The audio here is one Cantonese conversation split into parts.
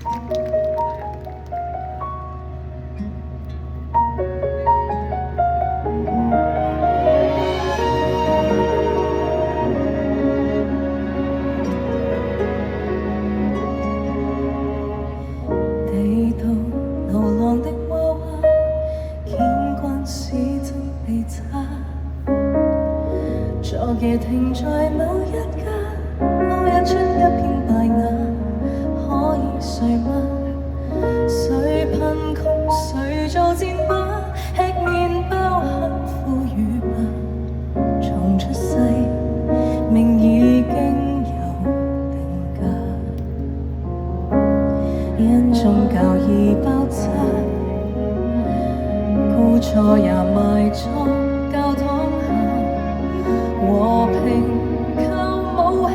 地道流浪的娃娃，見慣是真被渣。昨夜停在某一家，勾一出一片白牙，可以睡嗎？誰貧窮誰做戰馬，吃麵包很富裕嗎？從出世命已經有定價，因宗教而爆炸，估錯也埋葬教堂下，和平靠武器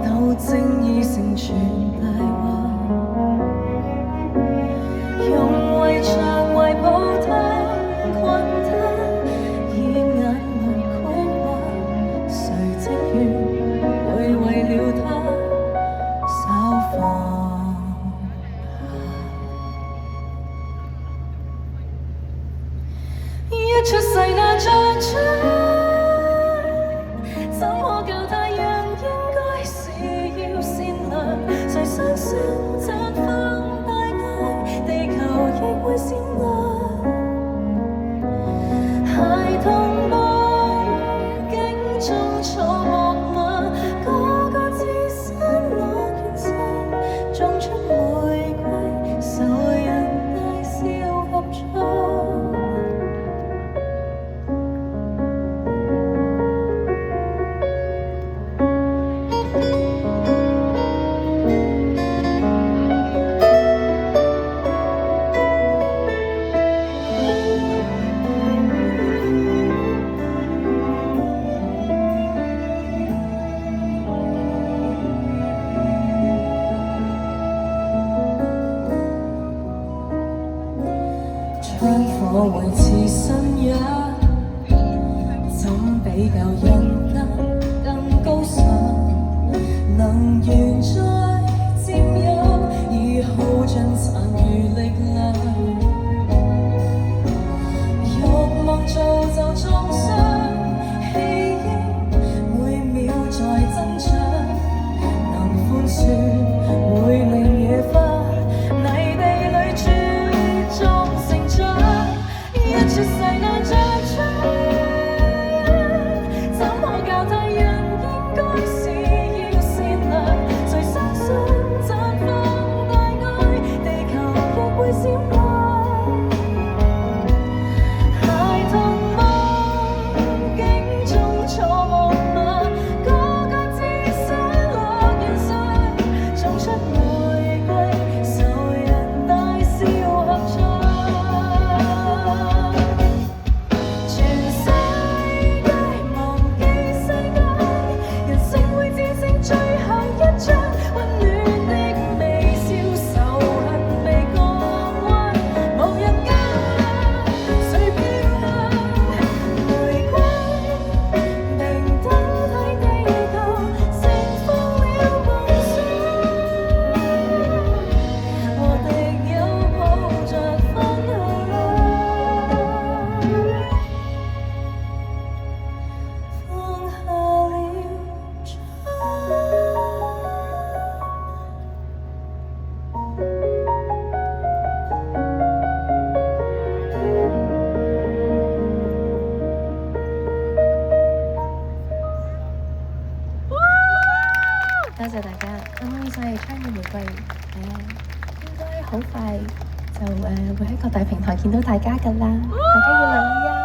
鬥正義成全大話，用圍牆圍抱他困他，以眼淚繪畫，誰職員會為了他稍放下。一出世那像出，怎可教他人應該是要善良？誰相信綻放大愛，地球亦會閃亮？孩童夢境中錯愕嗎？個個置身樂園上，種出玫瑰，受人大笑合唱。槍火維持信仰，怎比較人間更高尚？能源在佔有，已耗盡殘餘力量，慾望造就創傷，氣焰每秒在增長，能寬恕會令野花泥地裏茁壯成長。一出世那像出，怎可教他人應該是要善良？誰相信綻放大愛，地球亦會閃亮？孩童夢境中錯愕嗎？個個置身樂園上，種出玫瑰，受人大笑合唱。全世界忘記世界，人性會戰勝最後一仗，溫暖的微笑，仇恨被降溫，無人較量，誰漂亮？玫瑰明燈替地球盛放了夢想，和敵友抱着分享，放下了窗。多謝大家，啱啱呢首係《窗嘅玫瑰》，應該好快就會喺各大平台見到大家㗎啦，大家要留意啊！